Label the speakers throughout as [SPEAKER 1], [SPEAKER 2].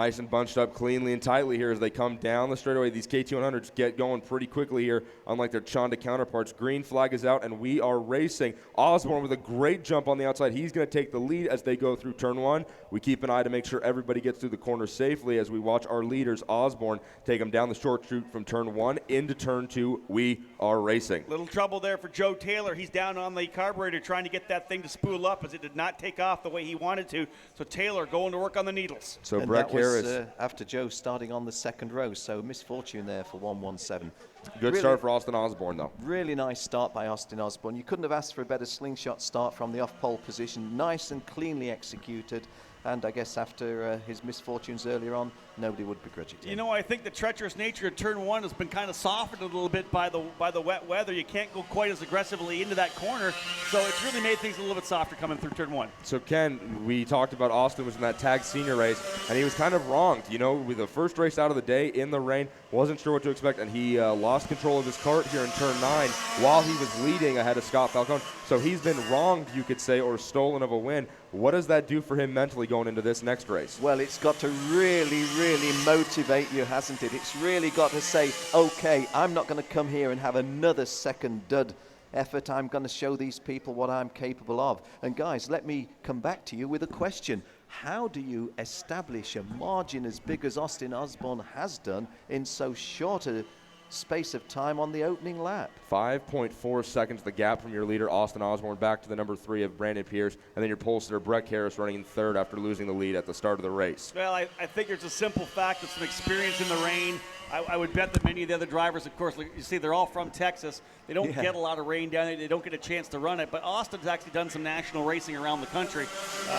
[SPEAKER 1] Nice and bunched up cleanly and tightly here as they come down the straightaway. These KT100s get going pretty quickly here, unlike their Honda counterparts. Green flag is out, and we are racing. Osborne with a great jump on the outside. He's going to take the lead as they go through turn one. We keep an eye to make sure everybody gets through the corner safely as we watch our leaders, Osborne, take them down the short chute from turn one into turn two. We are racing.
[SPEAKER 2] Little trouble there for Joe Taylor. He's down on the carburetor trying to get that thing to spool up as it did not take off the way he wanted to. So Taylor going to work on the needles.
[SPEAKER 1] So Brett Harris.
[SPEAKER 3] After Joe starting on the second row, so misfortune there for 117.
[SPEAKER 1] Good start for Austin Osborne, though.
[SPEAKER 3] Really nice start by Austin Osborne. You couldn't have asked for a better slingshot start from the off-pole position. Nice and cleanly executed. And I guess after his misfortunes earlier on, nobody would begrudge it to him.
[SPEAKER 2] You know, I think the treacherous nature of turn one has been kind of softened a little bit by the wet weather. You can't go quite as aggressively into that corner, so it's really made things a little bit softer coming through turn one.
[SPEAKER 1] So Ken, we talked about Austin was in that tag senior race, and he was kind of wronged. You know, with the first race out of the day in the rain, wasn't sure what to expect, and he lost control of his kart here in turn 9 while he was leading ahead of Scott Falcone. So he's been wronged, you could say, or stolen of a win. What does that do for him mentally going into this next race?
[SPEAKER 3] Well, it's got to really, really motivate you, hasn't it? It's really got to say, okay, I'm not going to come here and have another second dud effort. I'm going to show these people what I'm capable of. And guys, let me come back to you with a question. How do you establish a margin as big as Austin Osborne has done in so short a space of time on the opening lap?
[SPEAKER 1] 5.4 seconds the gap from your leader, Austin Osborne, back to the number 3 of Brandon Pierce, and then your pole sitter, Brett Harris, running in third after losing the lead at the start of the race.
[SPEAKER 2] Well, I think there's a simple fact of some experience in the rain. I would bet that many of the other drivers, of course, like you see, they're all from Texas. They don't get a lot of rain down there. They don't get a chance to run it. But Austin's actually done some national racing around the country.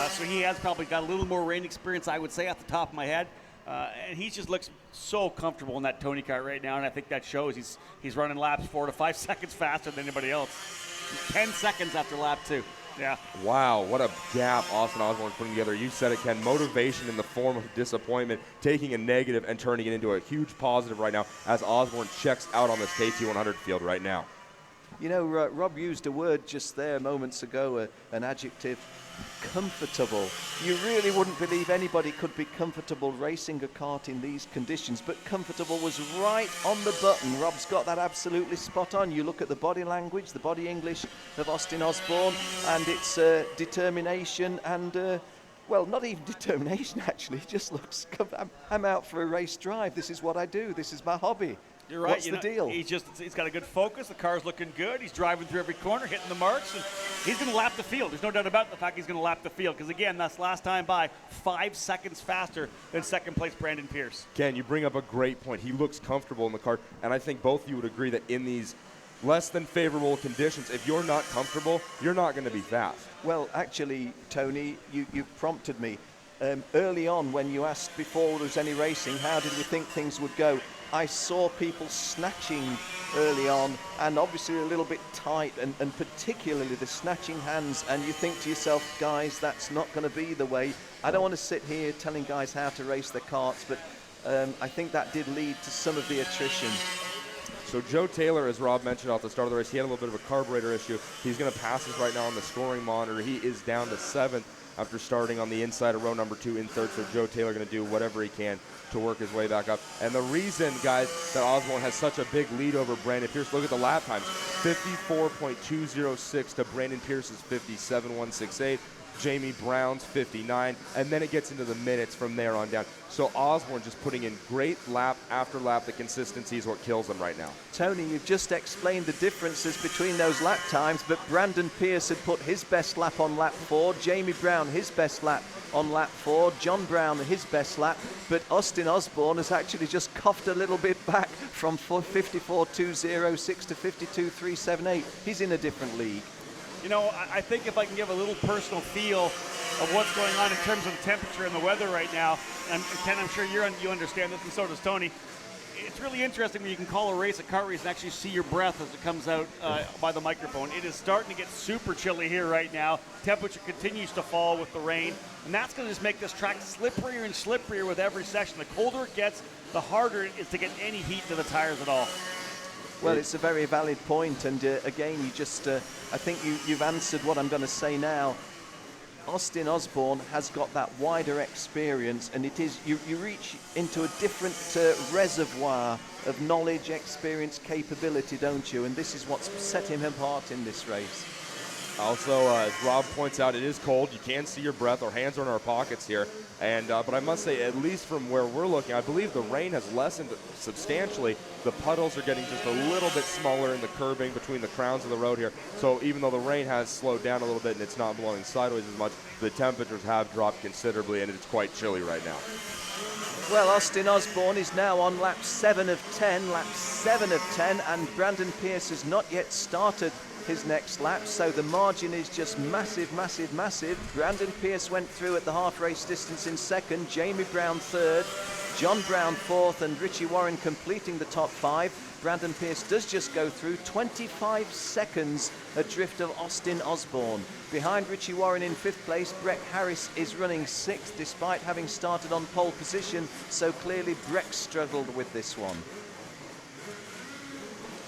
[SPEAKER 2] So he has probably got a little more rain experience, I would say, off the top of my head. And he just looks so comfortable in that Tony kart right now, and I think that shows. He's running laps 4 to 5 seconds faster than anybody else. 10 seconds after lap 2. Yeah.
[SPEAKER 1] Wow, what a gap Austin Osborne's putting together. You said it, Ken. Motivation in the form of disappointment, taking a negative and turning it into a huge positive right now as Osborne checks out on this KT100 field right now.
[SPEAKER 3] You know, Rob used a word just there moments ago, an adjective, comfortable. You really wouldn't believe anybody could be comfortable racing a kart in these conditions, but comfortable was right on the button. Rob's got that absolutely spot on. You look at the body language, the body English of Austin Osborne, and it's determination and well, not even determination, actually. It just looks, I'm out for a race drive. This is what I do. This is my hobby.
[SPEAKER 2] You're right.
[SPEAKER 3] What's the deal?
[SPEAKER 2] He's got a good focus. The car's looking good. He's driving through every corner, hitting the marks, and he's going to lap the field. There's no doubt about the fact he's going to lap the field because, again, that's last time by 5 seconds faster than second place Brandon Pierce.
[SPEAKER 1] Ken, you bring up a great point. He looks comfortable in the kart, and I think both of you would agree that in these less than favorable conditions, if you're not comfortable, you're not going to be fast.
[SPEAKER 3] Well, actually, Tony, you've prompted me. Early on, when you asked before there was any racing, how did we think things would go? I saw people snatching early on and obviously a little bit tight and particularly the snatching hands, and you think to yourself, guys, that's not going to be the way. I don't want to sit here telling guys how to race their karts, but I think that did lead to some of the attrition.
[SPEAKER 1] So Joe Taylor, as Rob mentioned off the start of the race, he had a little bit of a carburetor issue. He's going to pass us right now on the scoring monitor. He is down to 7th after starting on the inside of row number 2 in third. So Joe Taylor going to do whatever he can to work his way back up. And the reason, guys, that Osborne has such a big lead over Brandon Pierce, look at the lap times. 54.206 to Brandon Pierce's 57.168. Jamie Brown's 59, and then it gets into the minutes from there on down. So Osborne just putting in great lap after lap. The consistency is what kills him right now.
[SPEAKER 3] Tony, you've just explained the differences between those lap times, but Brandon Pierce had put his best lap on lap 4, Jamie Brown his best lap on lap 4, John Brown his best lap, but Austin Osborne has actually just coughed a little bit back from 54.206 to 52.378. He's in a different league.
[SPEAKER 2] You know, I think if I can give a little personal feel of what's going on in terms of the temperature and the weather right now, and Ken, I'm sure you understand this, and so does Tony. It's really interesting when you can call a race a kart race and actually see your breath as it comes out by the microphone. It is starting to get super chilly here right now. Temperature continues to fall with the rain, and that's going to just make this track slipperier and slipperier with every session. The colder it gets, the harder it is to get any heat to the tires at all.
[SPEAKER 3] Well, it's a very valid point, and again, you just, I think you've answered what I'm going to say now. Austin Osborne has got that wider experience, and it is you reach into a different reservoir of knowledge, experience, capability, don't you? And this is what's set him apart in this race.
[SPEAKER 1] Also, as Rob points out, it is cold. You can see your breath. Our hands are in our pockets here. And but I must say, at least from where we're looking, I believe the rain has lessened substantially. The puddles are getting just a little bit smaller in the curbing between the crowns of the road here. So even though the rain has slowed down a little bit and it's not blowing sideways as much, the temperatures have dropped considerably, and it's quite chilly right now.
[SPEAKER 3] Well, Austin Osborne is now on lap 7 of 10, and Brandon Pierce has not yet started his next lap, so the margin is just massive, massive, massive. Brandon Pierce went through at the half race distance in second, Jamie Brown third, John Brown fourth, and Richie Warren completing the top 5. Brandon Pierce does just go through, 25 seconds adrift of Austin Osborne. Behind Richie Warren in 5th place, Breck Harris is running 6th despite having started on pole position, so clearly Breck struggled with this one.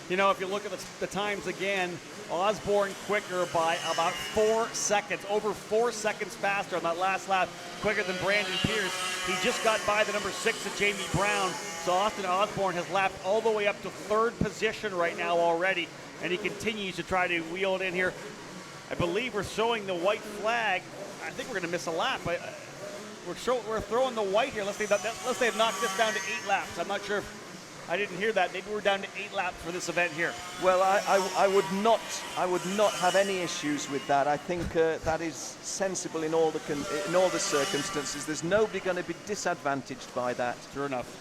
[SPEAKER 2] You know, if you look at the times again, Osborne quicker by about 4 seconds, over 4 seconds faster on that last lap, quicker than Brandon Pierce. He just got by the number 6 of Jamie Brown. So Austin Osborne has lapped all the way up to 3rd position right now already, and he continues to try to wheel it in here. I believe we're showing the white flag. I think we're going to miss a lap. We're throwing the white here unless they've knocked this down to 8 laps. I'm not sure if I didn't hear that. Maybe we're down to 8 laps for this event here.
[SPEAKER 3] Well, I would not have any issues with that. I think that is sensible in all the circumstances. There's nobody going to be disadvantaged by that.
[SPEAKER 2] Sure enough.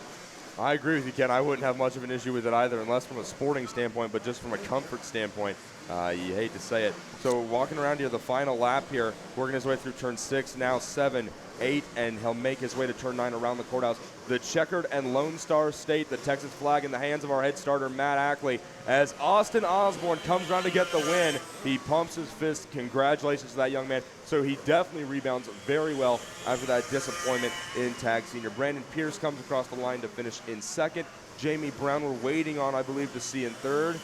[SPEAKER 1] I agree with you, Ken. I wouldn't have much of an issue with it either, unless from a sporting standpoint, but just from a comfort standpoint, you hate to say it. So walking around here, the final lap here, working his way through turn 6, now 7, 8, and he'll make his way to turn 9 around the courthouse. The checkered and Lone Star State, the Texas flag in the hands of our head starter, Matt Ackley, as Austin Osborne comes around to get the win. He pumps his fist. Congratulations to that young man. So he definitely rebounds very well after that disappointment in Tag Senior. Brandon Pierce comes across the line to finish in 2nd. Jamie Brown we're waiting on, I believe, to see in 3rd.